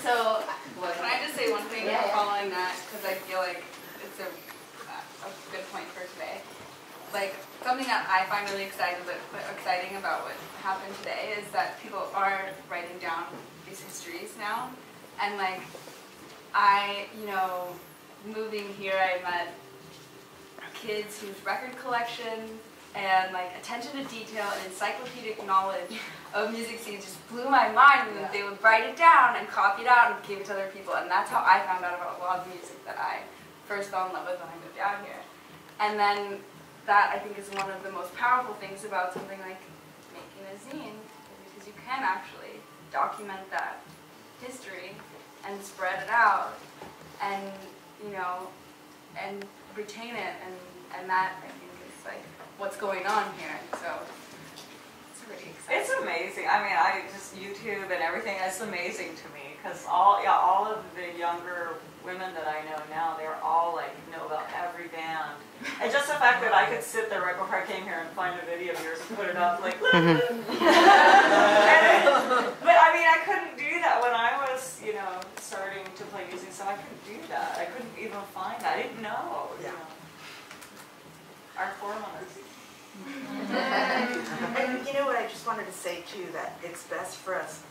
So, can I just say one thing following that, because I feel like it's a good point for today. Like, something that I find really exciting about what happened today is that people are writing down these histories now. And like, moving here, I met kids whose record collection and like attention to detail and encyclopedic knowledge of music scenes just blew my mind. And they would write it down and copy it out and give it to other people. And that's how I found out about a lot of music that I first fell in love with when I moved out here. And then that, I think, is one of the most powerful things about something like making a zine, because you can actually document that history and spread it out, and and retain it, and that, I think, is like what's going on here. So it's really exciting. It's amazing. I mean, YouTube and everything is amazing to me, because all of the younger women that I know now, they're all like know about every band. And just the fact that I could sit there right before I came here and find a video of yours and put it up, like, but I mean, I couldn't do that when I was, starting to play music, so I couldn't do that. I couldn't even find that. I didn't know. Our forerunners. And you know what I just wanted to say too, that it's best for us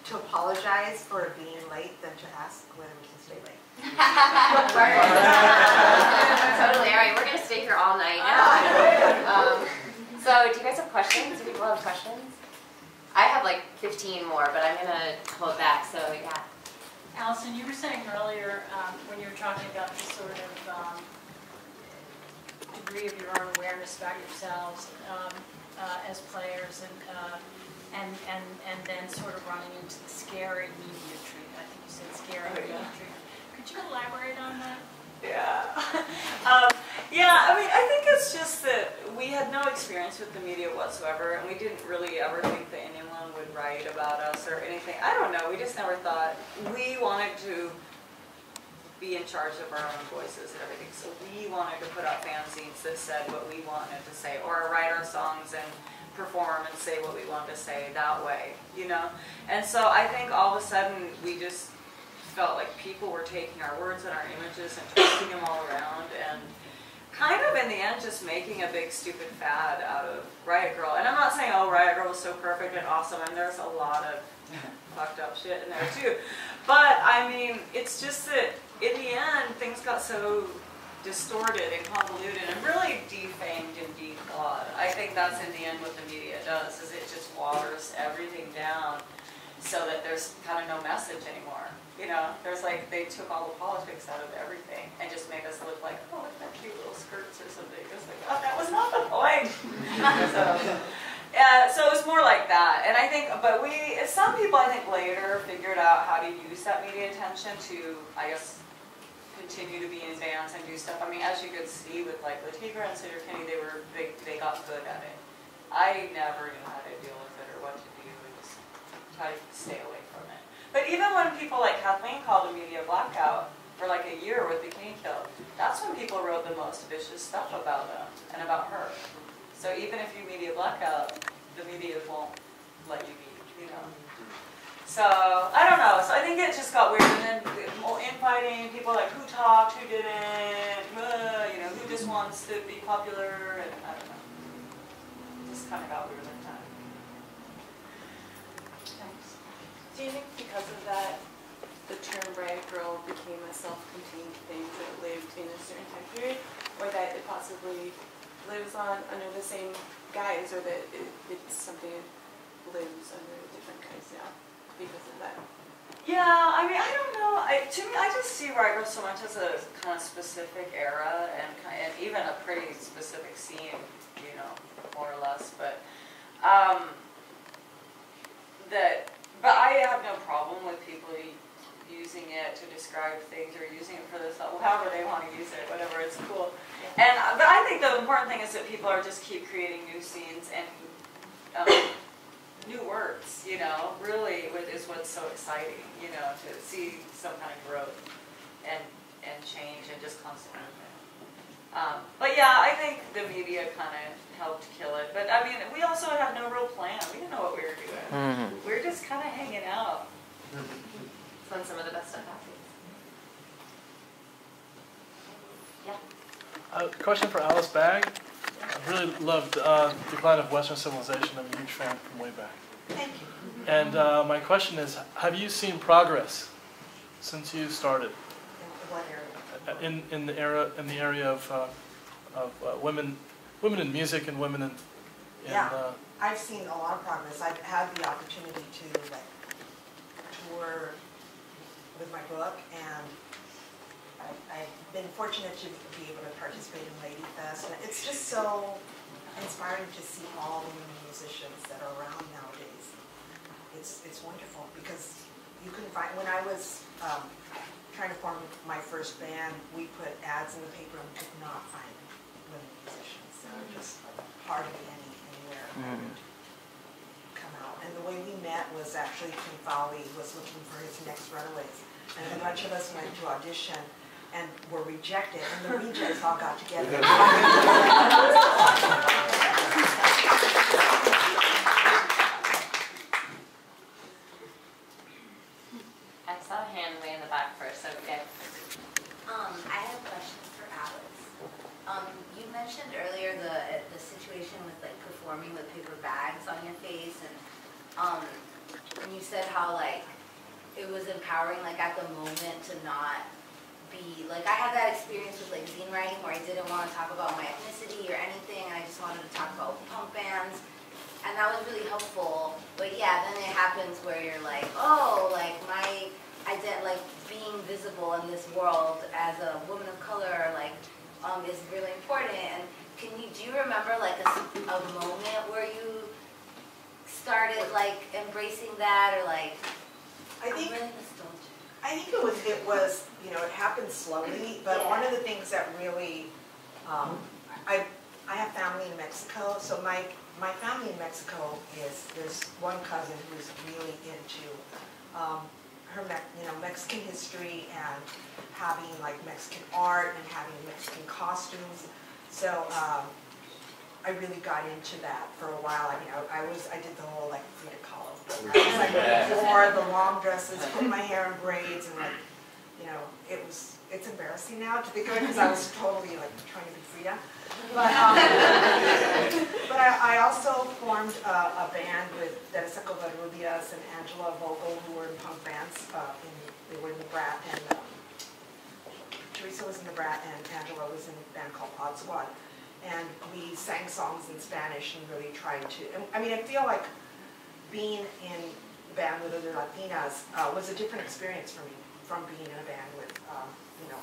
to apologize for being late than to ask whether we can stay late. Totally. All right, we're going to stay here all night now. So, do you guys have questions? Do people have questions? I have like 15 more, but I'm going to hold back, so yeah. Allison, you were saying earlier when you were talking about the sort of degree of your own awareness about yourselves as players, and then sort of running into the scary media treatment. I think you said scary media treatment. Could you elaborate on that? Yeah. Yeah, I mean, I think it's just that we had no experience with the media whatsoever, and we didn't really ever think that anyone would write about us or anything. I don't know, we just never thought. We wanted to be in charge of our own voices and everything, so we wanted to put out fanzines that said what we wanted to say, or write our songs and perform and say what we wanted to say that way, And so I think all of a sudden we just felt like people were taking our words and our images and twisting them all around, and kind of in the end just making a big stupid fad out of Riot Girl. And I'm not saying, oh, Riot Girl was so perfect and awesome, and there's a lot of fucked up shit in there too. But I mean, it's just that in the end things got so distorted and convoluted and really defamed and deflawed. I think that's in the end what the media does, is it just waters everything down so that there's kind of no message anymore. There's like, they took all the politics out of everything and just made us look like, oh, look at that cute little skirts or something. It's like, oh, that was not the point. So it was more like that. And I think, but some people I think later figured out how to use that media attention to, I guess, continue to be in bands and do stuff. I mean, as you could see with like Latigra and Sister Kenny, they got good at it. I never knew how to deal with it or what to do, and just try to stay away from it. But even when people like Kathleen called a media blackout for like a year with Bikini Kill, that's when people wrote the most vicious stuff about them and about her. So even if you media blackout, the media won't let you be, So, I don't know. So I think it just got weird. And then infighting, people like who talked, who didn't, who just wants to be popular, and I don't know. It just kind of got weird like that. Thanks. Do you think because of that, the term Riot Girl became a self-contained thing that lived in a certain time period, or that it possibly lives on under the same guise, or that it's something that lives under different guise now because of that? Yeah, I mean, I don't know. To me, I just see Riot Girl so much as a kind of specific era and even a pretty specific scene, more or less. But but I have no problem with people using it to describe things or using it for this, however they want to use it, whatever, it's cool. But I think the important thing is that people are just keep creating new scenes and new words, really is what's so exciting, to see some kind of growth and change and just constant movement. But yeah, I think the media kind of helped kill it. But I mean, we also had no real plan. We didn't know what we were doing. We were just kind of hanging out. So when some of the best stuff happens. Yeah. Question for Alice Bagg. I really loved Decline of Western Civilization. I'm a huge fan from way back. Thank you. And my question is, have you seen progress since you started In what area? in the area of women in music and women in Yeah. I've seen a lot of progress. I've had the opportunity to tour with my book, and I've been fortunate to be able to participate in Lady Fest. And it's just so inspiring to see all the women musicians that are around nowadays. It's wonderful because you couldn't find, when I was trying to form my first band, we put ads in the paper and we could not find women musicians. They were just hardly anywhere that would come out. And the way we met was actually Kim Fowley was looking for his next Runaways. And a bunch of us went to audition and were rejected, and the rejects all got together. I saw a hand way in the back first, so okay. I have a question for Alice. You mentioned earlier the situation with like performing with paper bags on your face, and you said how like it was empowering like at the moment to not be like, I had that experience with like zine writing where I didn't want to talk about my ethnicity or anything, and I just wanted to talk about punk bands, and that was really helpful. But yeah, then it happens where you're like, oh, like my like being visible in this world as a woman of color like is really important. And do you remember like a moment where you started like embracing that, or like I think I'm really nostalgic. I think it was it happened slowly, but Yeah. one of the things that really I have family in Mexico, so my family in Mexico there's one cousin who's really into her Mexican history and having like Mexican art and having Mexican costumes. So I really got into that for a while. I mean, I did the whole like Frida Kahlo. I was like wore the long dresses, put my hair in braids, and like it's embarrassing now to think of it because I was totally like trying to be Frida. But I also formed a band with Dennis and Angela Vogel, who were in punk bands. They were in the Brat, and Teresa was in the Brat, and Angela was in a band called Odd Squad. And we sang songs in Spanish and really tried to. I mean, I feel like being in a band with other Latinas was a different experience for me from being in a band with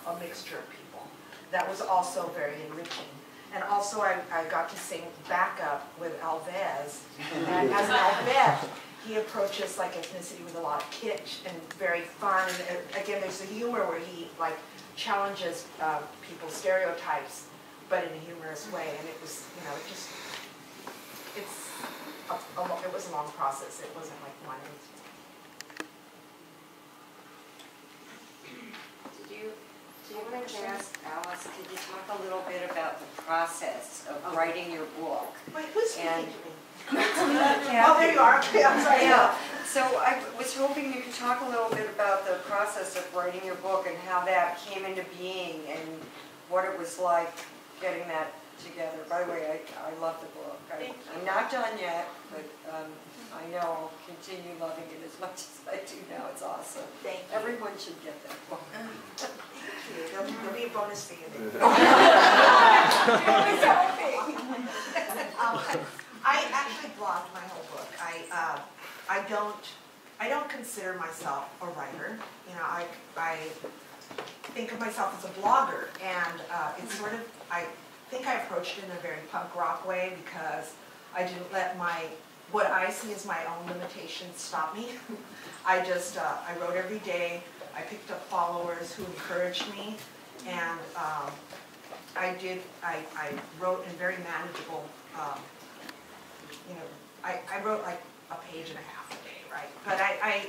a mixture of people. That was also very enriching. And also I got to sing backup with Alves. And as an Alves, he approaches like ethnicity with a lot of kitsch and very fun. And again, there's a humor where he like challenges people's stereotypes, but in a humorous way. And it was, it was a long process. It wasn't like one. Do you want to ask Alice, could you talk a little bit about the process of writing your book? Wait, who's speaking And- to me? Yeah. Oh, there you are. Okay, I'm sorry. Yeah, so I was hoping you could talk a little bit about the process of writing your book and how that came into being and what it was like getting that together. By the way, I love the book. I'm not done yet, but I know I'll continue loving it as much as I do now. It's awesome. Thank you. Everyone should get that book. Thank you. There'll be a bonus for you. I actually blogged my whole book. I don't consider myself a writer. I think of myself as a blogger, and it's sort of, I think I approached it in a very punk rock way because I didn't let what I see as my own limitations stop me. I wrote every day. I picked up followers who encouraged me, and I wrote in very manageable, I wrote like a page and a half a day, right? But I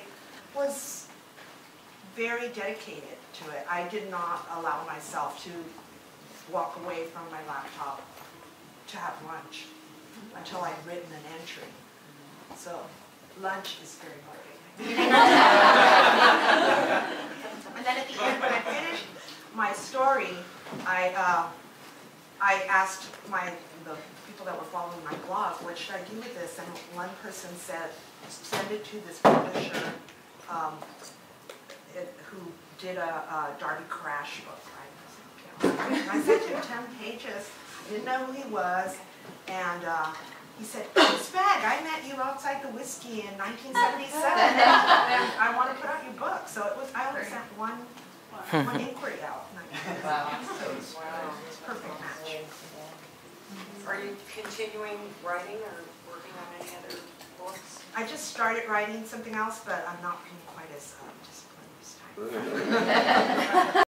was very dedicated to it. I did not allow myself to walk away from my laptop to have lunch until I'd written an entry. So lunch is very motivating. I asked the people that were following my blog, what should I do with this? And one person said, send it to this publisher who did a Darby Crash book, right? And I sent him 10 pages, didn't know who he was, and he said, Miss Fag, I met you outside the Whiskey in 1977, and I want to put out your book. So it was, I only sent one inquiry out. Wow. So it was a perfect match. Are you continuing writing or working on any other books? I just started writing something else, but I'm not being quite as disciplined this time.